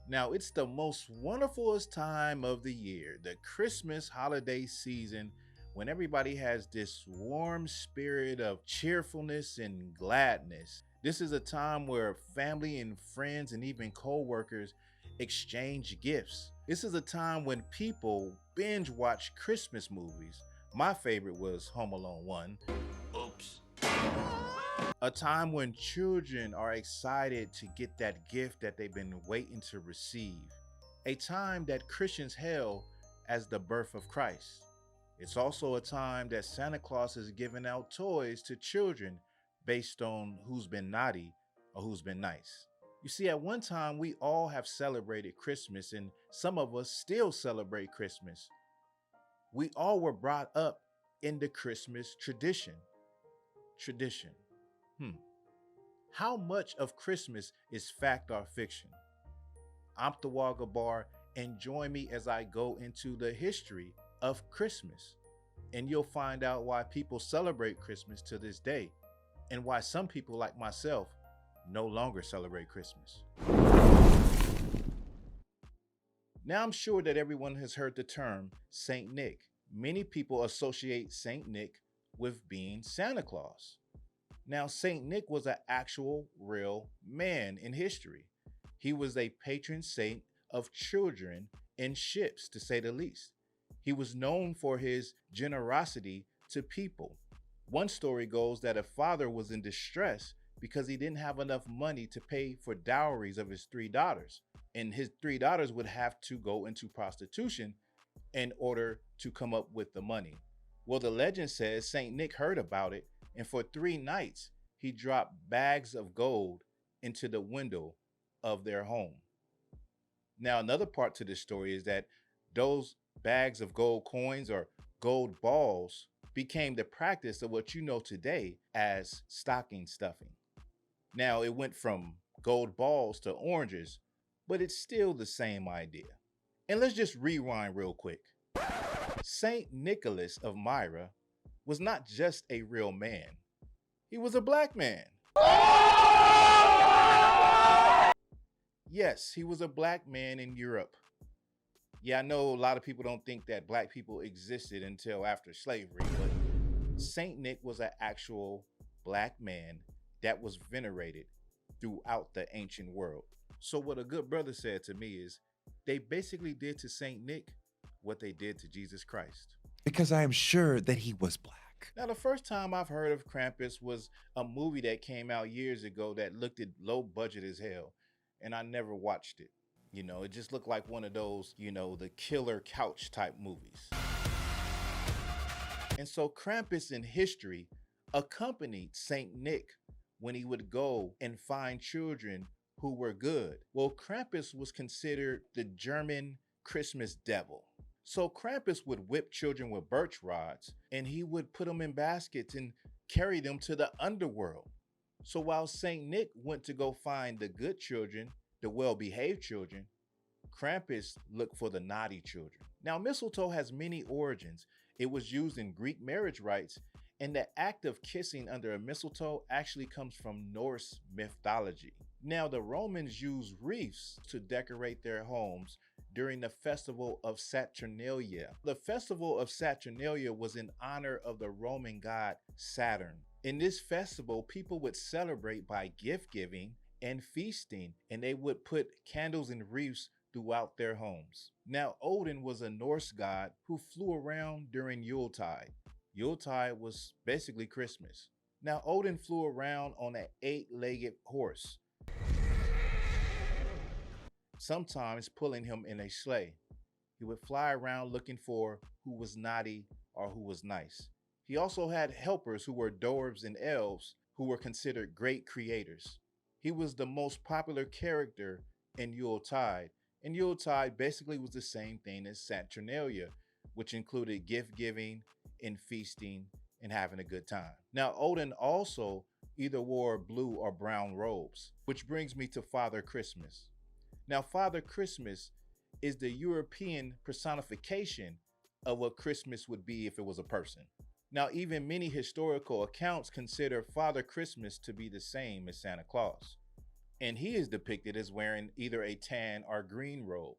Now, it's the most wonderfulest time of the year, the Christmas holiday season, when everybody has this warm spirit of cheerfulness and gladness. This is a time where family and friends and even co-workers exchange gifts. This is a time when people binge watch Christmas movies. My favorite was Home Alone 1. Oops. A time when children are excited to get that gift that they've been waiting to receive. A time that Christians hail as the birth of Christ. It's also a time that Santa Claus is giving out toys to children based on who's been naughty or who's been nice. You see, at one time, we all have celebrated Christmas, and some of us still celebrate Christmas. We all were brought up in the Christmas tradition. Tradition. How much of Christmas is fact or fiction? I'm Thawahgabar, and join me as I go into the history of Christmas. And you'll find out why people celebrate Christmas to this day, and why some people like myself no longer celebrate Christmas. Now, I'm sure that everyone has heard the term Saint Nick. Many people associate Saint Nick with being Santa Claus. Now, Saint Nick was an actual, real man in history. He was a patron saint of children and ships, to say the least. He was known for his generosity to people. One story goes that a father was in distress because he didn't have enough money to pay for dowries of his three daughters, and his three daughters would have to go into prostitution in order to come up with the money. Well, the legend says Saint Nick heard about it, and for 3 nights, he dropped bags of gold into the window of their home. Now, another part to this story is that those bags of gold coins or gold balls became the practice of what you know today as stocking stuffing. Now, it went from gold balls to oranges, but it's still the same idea. And let's just rewind real quick. Saint Nicholas of Myra was not just a real man. He was a black man. Yes, he was a black man in Europe. Yeah, I know a lot of people don't think that black people existed until after slavery, but Saint Nick was an actual black man that was venerated throughout the ancient world. So what a good brother said to me is they basically did to Saint Nick what they did to Jesus Christ. Because I am sure that he was black. Now, the first time I've heard of Krampus was a movie that came out years ago that looked at low budget as hell, and I never watched it. You know, it just looked like one of those, the killer couch type movies. And so Krampus in history accompanied Saint Nick when he would go and find children who were good. Well, Krampus was considered the German Christmas devil. So Krampus would whip children with birch rods, and he would put them in baskets and carry them to the underworld. So while Saint Nick went to go find the good children, the well-behaved children, Krampus looked for the naughty children. Now, mistletoe has many origins. It was used in Greek marriage rites, and the act of kissing under a mistletoe actually comes from Norse mythology. Now, the Romans used wreaths to decorate their homes during the festival of Saturnalia. The festival of Saturnalia was in honor of the Roman god Saturn. In this festival, people would celebrate by gift giving and feasting, and they would put candles and wreaths throughout their homes. Now, Odin was a Norse god who flew around during Yuletide. Yuletide was basically Christmas. Now, Odin flew around on an 8-legged horse, sometimes pulling him in a sleigh. He would fly around looking for who was naughty or who was nice. He also had helpers who were dwarves and elves who were considered great creators. He was the most popular character in Yuletide, and Yuletide basically was the same thing as Saturnalia, which included gift giving and feasting and having a good time. Now, Odin also either wore blue or brown robes, which brings me to Father Christmas. Now, Father Christmas is the European personification of what Christmas would be if it was a person. Now, even many historical accounts consider Father Christmas to be the same as Santa Claus. and he is depicted as wearing either a tan or green robe.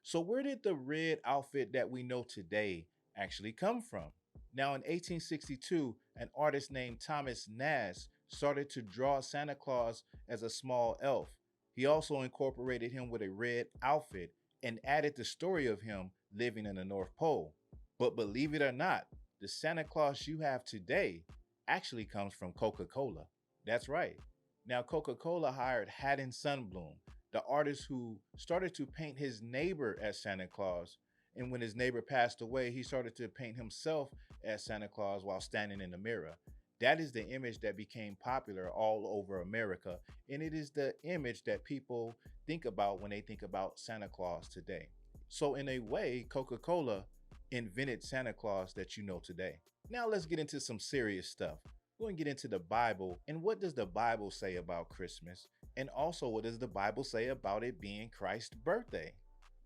So, where did the red outfit that we know today actually come from? Now, in 1862, an artist named Thomas Nast started to draw Santa Claus as a small elf. He also incorporated him with a red outfit and added the story of him living in the North Pole. But believe it or not, the Santa Claus you have today actually comes from Coca Cola. That's right. Now, Coca Cola hired Haddon Sunbloom, the artist who started to paint his neighbor as Santa Claus. And when his neighbor passed away, he started to paint himself as Santa Claus while standing in the mirror. That is the image that became popular all over America. And it is the image that people think about when they think about Santa Claus today. So, in a way, Coca Cola invented Santa Claus that you know today. Now, let's get into some serious stuff. We're going to get into the Bible and what does the Bible say about Christmas? And also, what does the Bible say about it being Christ's birthday?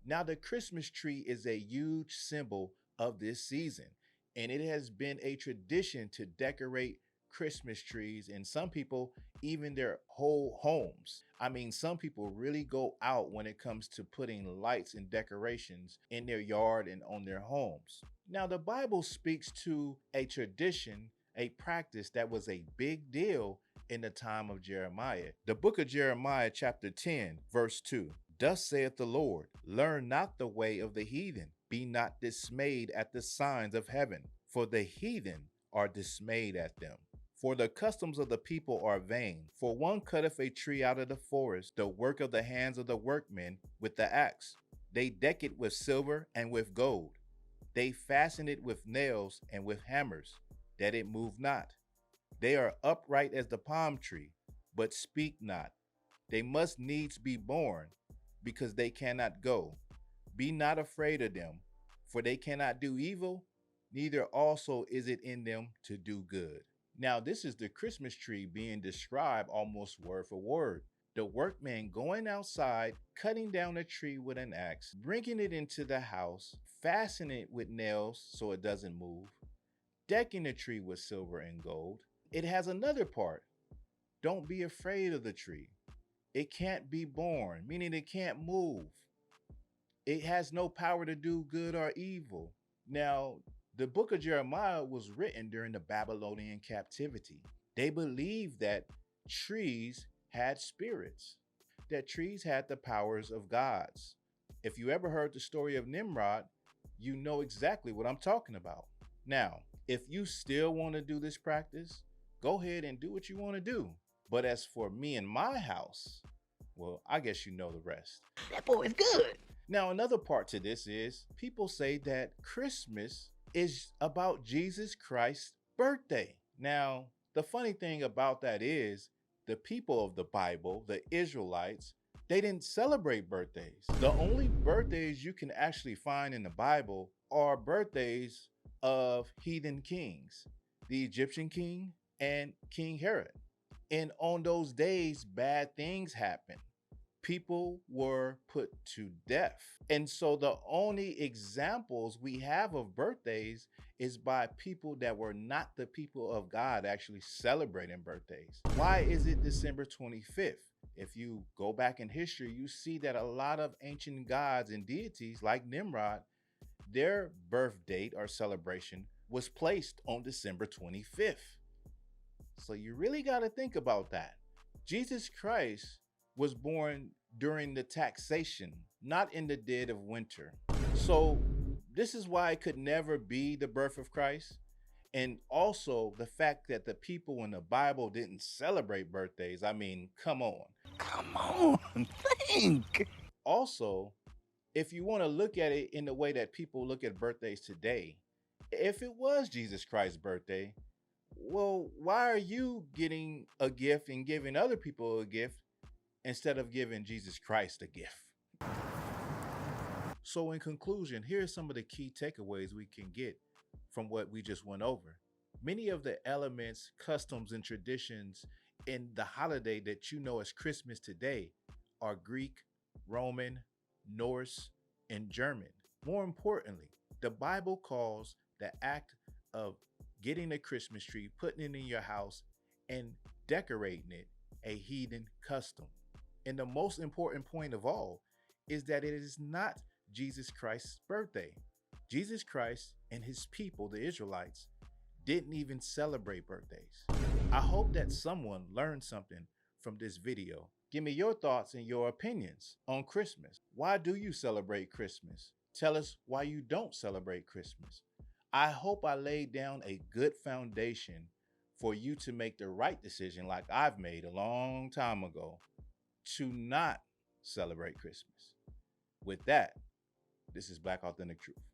Now, the Christmas tree is a huge symbol of this season, and it has been a tradition to decorate Christmas trees, and some people even their whole homes. I mean, some people really go out when it comes to putting lights and decorations in their yard and on their homes. Now, the Bible speaks to a tradition, a practice that was a big deal in the time of Jeremiah. The book of Jeremiah, chapter 10, verse 2. Thus saith the Lord, learn not the way of the heathen, be not dismayed at the signs of heaven, for the heathen are dismayed at them. For the customs of the people are vain. For one cutteth a tree out of the forest, the work of the hands of the workmen with the axe. They deck it with silver and with gold. They fasten it with nails and with hammers, that it move not. They are upright as the palm tree, but speak not. They must needs be born, because they cannot go. Be not afraid of them, for they cannot do evil, neither also is it in them to do good. Now, this is the Christmas tree being described almost word for word. The workman going outside, cutting down a tree with an axe, bringing it into the house, fastening it with nails so it doesn't move, decking the tree with silver and gold. It has another part. Don't be afraid of the tree. It can't be born, meaning it can't move. It has no power to do good or evil. Now, the book of Jeremiah was written during the Babylonian captivity. They believed that trees had spirits, that trees had the powers of gods. If you ever heard the story of Nimrod, you know exactly what I'm talking about. Now, if you still want to do this practice, go ahead and do what you want to do. But as for me and my house, well, I guess you know the rest. That boy is good. Now, another part to this is people say that Christmas is about Jesus Christ's birthday. Now, the funny thing about that is the people of the Bible, the Israelites, they didn't celebrate birthdays. The only birthdays you can actually find in the Bible are birthdays of heathen kings, the Egyptian king and King Herod. And on those days, bad things happened. People were put to death. And so the only examples we have of birthdays is by people that were not the people of God actually celebrating birthdays. Why is it December 25th? If you go back in history, you see that a lot of ancient gods and deities like Nimrod, their birth date or celebration was placed on December 25th. So you really got to think about that. Jesus Christ was born during the taxation, not in the dead of winter. So this is why it could never be the birth of Christ. And also the fact that the people in the Bible didn't celebrate birthdays. I mean, come on. Come on, think. Also, if you want to look at it in the way that people look at birthdays today, if it was Jesus Christ's birthday, well, why are you getting a gift and giving other people a gift instead of giving Jesus Christ a gift? So in conclusion, here are some of the key takeaways we can get from what we just went over. Many of the elements, customs, and traditions in the holiday that you know as Christmas today are Greek, Roman, Norse, and German. More importantly, the Bible calls the act of getting a Christmas tree, putting it in your house, and decorating it a heathen custom. And the most important point of all is that it is not Jesus Christ's birthday. Jesus Christ and his people, the Israelites, didn't even celebrate birthdays. I hope that someone learned something from this video. Give me your thoughts and your opinions on Christmas. Why do you celebrate Christmas? Tell us why you don't celebrate Christmas. I hope I laid down a good foundation for you to make the right decision, like I've made a long time ago, to not celebrate Christmas. With that, this is Black Authentic Truth.